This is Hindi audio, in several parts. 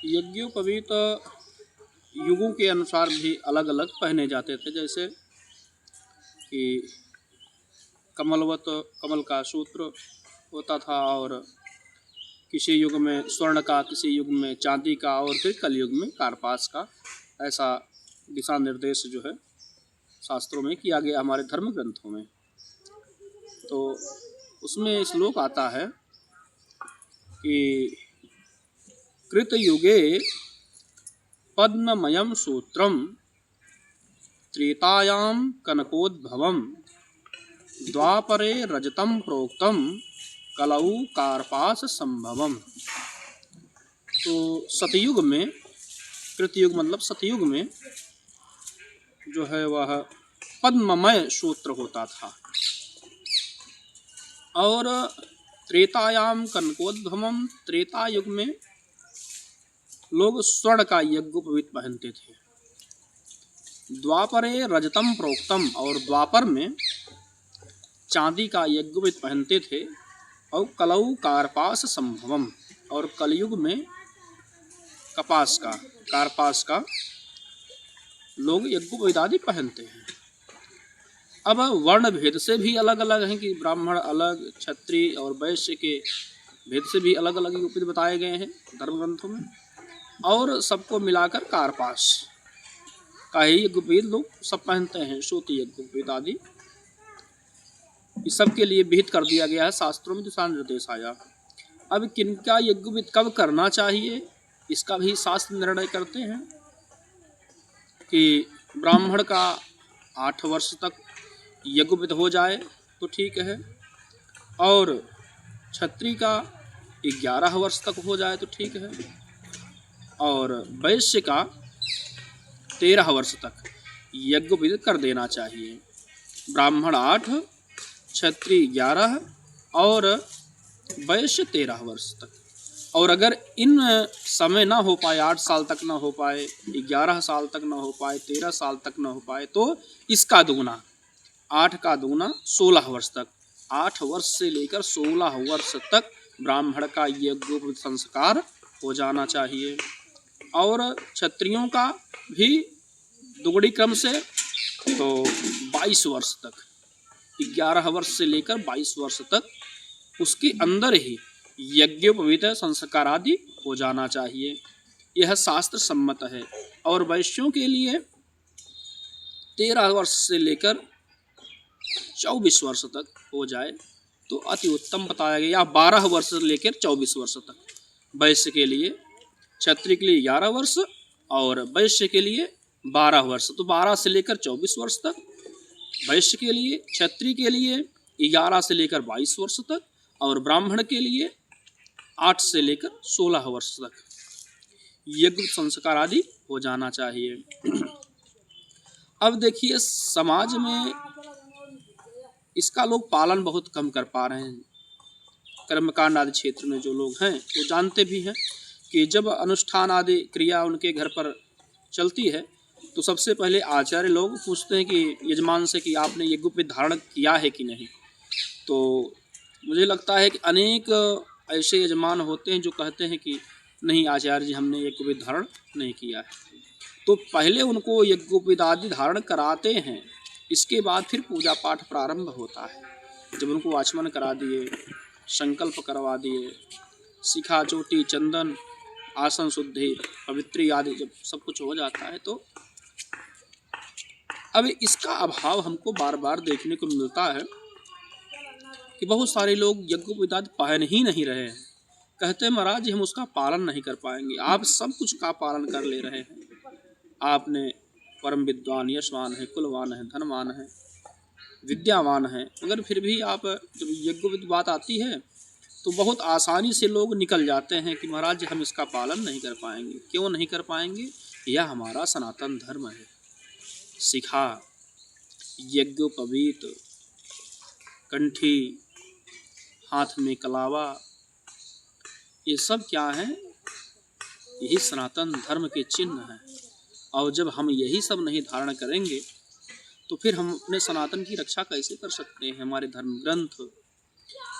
यज्ञोपवीत युगों के अनुसार भी अलग अलग पहने जाते थे, जैसे कि कमल का सूत्र होता था, और किसी युग में स्वर्ण का, किसी युग में चांदी का, और फिर कलयुग में कारपास का। ऐसा दिशा निर्देश जो है शास्त्रों में किया गया, हमारे धर्म ग्रंथों में। तो उसमें श्लोक आता है कि कृतयुगे पद्ममयं सूत्रम त्रेतायां कनकोद्भवम् द्वापरे रजतं प्रोक्तम कलौ कार्पास संभवम। तो सतयुग में, कृतयुग मतलब सतयुग में जो है वह पद्ममय सूत्र होता था, और त्रेतायाम कनकोद्भवम, त्रेता युग में लोग स्वर्ण का यज्ञोपवीत पहनते थे। द्वापरे रजतम प्रोक्तम, और द्वापर में चांदी का यज्ञोपवीत पहनते थे। और कलौ कार्पास संभवम, और कलयुग में कपास का, कार्पास का लोग यज्ञोपवीत आदि पहनते हैं। अब वर्ण भेद से भी अलग अलग हैं कि ब्राह्मण अलग, क्षत्रिय और वैश्य के भेद से भी अलग अलग यज्ञोपवीत बताए गए हैं धर्म ग्रंथों में। और सबको मिलाकर कार्पास का ही यज्ञोपवीत लोग सब पहनते हैं, सूती यज्ञोपवीत आदि। इस सब के लिए विहित कर दिया गया है शास्त्रों में, दिशा निर्देश आया। अब किनका यज्ञोपवीत कब करना चाहिए, इसका भी शास्त्र निर्णय करते हैं कि ब्राह्मण का 8 वर्ष तक यज्ञोपवीत हो जाए तो ठीक है, और क्षत्रिय का 11 वर्ष तक हो जाए तो ठीक है, और वैश्य का 13 वर्ष तक यज्ञोपवीत कर देना चाहिए। ब्राह्मण 8, क्षत्रिय 11 और वैश्य 13 वर्ष तक। और अगर इन समय ना हो पाए, 8 साल तक ना हो पाए, 11 साल तक ना हो पाए, 13 साल तक ना हो पाए, तो इसका दुगुना, 8 का दुगुना 16 वर्ष तक, 8 वर्ष से लेकर 16 वर्ष तक ब्राह्मण का यज्ञोपवीत संस्कार हो जाना चाहिए। और क्षत्रियों का भी दुगुनी क्रम से तो 22 वर्ष तक, 11 वर्ष से लेकर 22 वर्ष तक उसके अंदर ही यज्ञोपवीत संस्कार आदि हो जाना चाहिए। यह शास्त्र सम्मत है। और वैश्यों के लिए 13 वर्ष से लेकर 24 वर्ष तक हो जाए तो अति उत्तम बताया गया, या 12 वर्ष से लेकर 24 वर्ष तक वैश्य के लिए, क्षत्रिय के लिए 11 वर्ष और वैश्य के लिए 12 वर्ष। तो 12 से लेकर 24 वर्ष तक वैश्य के लिए, क्षत्रिय के लिए 11 से लेकर 22 वर्ष तक, और ब्राह्मण के लिए 8 से लेकर 16 वर्ष तक यज्ञ संस्कार आदि हो जाना चाहिए। अब देखिए समाज में इसका लोग पालन बहुत कम कर पा रहे हैं। कर्मकांड आदि क्षेत्र में जो लोग हैं वो जानते भी हैं कि जब अनुष्ठान आदि क्रिया उनके घर पर चलती है तो सबसे पहले आचार्य लोग पूछते हैं कि यजमान से कि आपने यज्ञोपवीत धारण किया है कि नहीं। तो मुझे लगता है कि अनेक ऐसे यजमान होते हैं जो कहते हैं कि नहीं आचार्य जी, हमने यज्ञोपवीत धारण नहीं किया है। तो पहले उनको यज्ञोपवीत आदि धारण कराते हैं, इसके बाद फिर पूजा पाठ प्रारंभ होता है। जब उनको आचमन करा दिए, संकल्प करवा दिए, शिखा चोटी चंदन आसन शुद्धि पवित्री आदि जब सब कुछ हो जाता है, तो अब इसका अभाव हमको बार बार देखने को मिलता है कि बहुत सारे लोग यज्ञोपवीत आदि पहन ही नहीं रहे हैं। कहते हैं महाराज जी हम उसका पालन नहीं कर पाएंगे। आप सब कुछ का पालन कर ले रहे हैं, आपने परम विद्वान, यशवान है, कुलवान है, धनवान है, विद्यावान है, मगर फिर भी आप जब यज्ञोपवीत बात आती है तो बहुत आसानी से लोग निकल जाते हैं कि महाराज जी हम इसका पालन नहीं कर पाएंगे। क्यों नहीं कर पाएंगे? यह हमारा सनातन धर्म है। शिखा, यज्ञोपवीत, कंठी, हाथ में कलावा, ये सब क्या है? यही सनातन धर्म के चिन्ह हैं। और जब हम यही सब नहीं धारण करेंगे तो फिर हम अपने सनातन की रक्षा कैसे कर सकते हैं? हमारे धर्म ग्रंथ,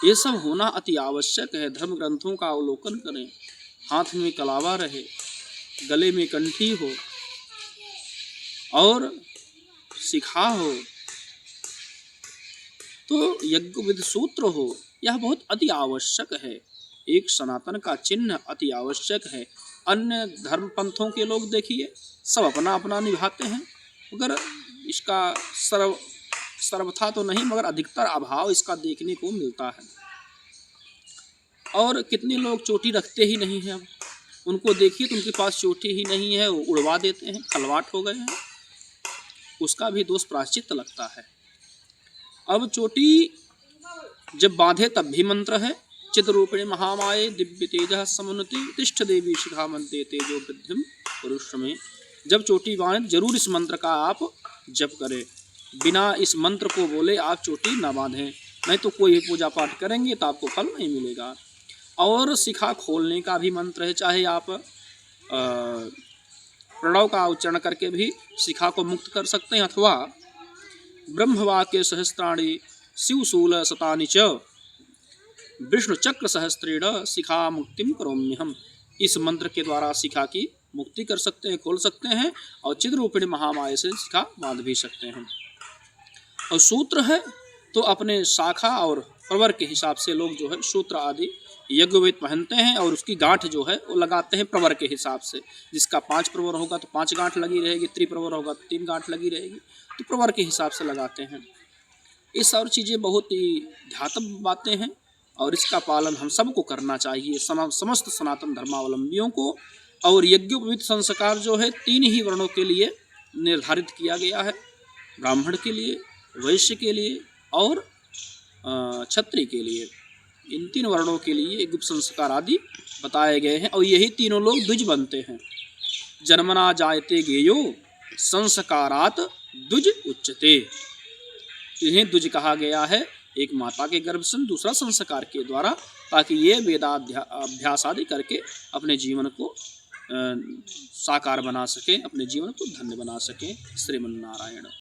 ये सब होना अति आवश्यक है। धर्म ग्रंथों का अवलोकन करें, हाथ में कलावा रहे, गले में कंठी हो और शिखा हो, तो यज्ञविद सूत्र हो, यह बहुत अति आवश्यक है। एक सनातन का चिन्ह अति आवश्यक है। अन्य धर्म पंथों के लोग देखिए सब अपना अपना निभाते हैं, मगर इसका सर्वथा तो नहीं मगर अधिकतर अभाव इसका देखने को मिलता है। और कितने लोग चोटी रखते ही नहीं हैं, अब उनको देखिए तो उनके पास चोटी ही नहीं है, वो उड़वा देते हैं, खलवाट हो गए हैं, उसका भी दोष प्रायश्चित लगता है। अब चोटी जब बांधे तब भी मंत्र है, चिद्रूपिणी महामाये दिव्य तेजः समुन्नति तिष्ठ देवी शिखा मंते तेजो वृद्धिम पुरुष में। जब चोटी बांधे जरूर इस मंत्र का आप जप करें, बिना इस मंत्र को बोले आप चोटी ना बांधें, नहीं तो कोई भी पूजा पाठ करेंगे तो आपको फल नहीं मिलेगा। और शिखा खोलने का भी मंत्र है, चाहे आप प्रणव का उच्चारण करके भी शिखा को मुक्त कर सकते हैं, अथवा ब्रह्मवाक्य सहस्त्राणि शिवशूल शतानि च विष्णु चक्र सहस्त्रेण शिखा मुक्तिम करोम्यहम्, इस मंत्र के द्वारा शिखा की मुक्ति कर सकते हैं, खोल सकते हैं, और चिद्रूपिणी महामाया से शिखा बांध भी सकते हैं। और सूत्र है तो अपने शाखा और प्रवर के हिसाब से लोग जो है सूत्र आदि यज्ञवेद पहनते हैं, और उसकी गांठ जो है वो लगाते हैं प्रवर के हिसाब से। जिसका 5 प्रवर होगा तो 5 गांठ लगी रहेगी, त्रिप्रवर होगा तो 3 गांठ लगी रहेगी, तो प्रवर के हिसाब से लगाते हैं। ये सब चीज़ें बहुत ही ध्यातव्य बातें हैं, और इसका पालन हम सबको करना चाहिए, समस्त सनातन धर्मावलंबियों को। और यज्ञोपवीत संस्कार जो है 3 ही वर्णों के लिए निर्धारित किया गया है, ब्राह्मण के लिए, वैश्य के लिए और क्षत्रिय के लिए। इन 3 वर्णों के लिए यज्ञ संस्कार आदि बताए गए हैं, और यही तीनों लोग द्विज बनते हैं। जन्मना जायते गेयो संस्कारात द्विज उच्यते, इन्हें द्विज कहा गया है, एक माता के गर्भ से, दूसरा संस्कार के द्वारा, ताकि ये वेदाभ्यास आदि करके अपने जीवन को साकार बना सकें, अपने जीवन को धन्य बना सकें। श्रीमन्नारायण।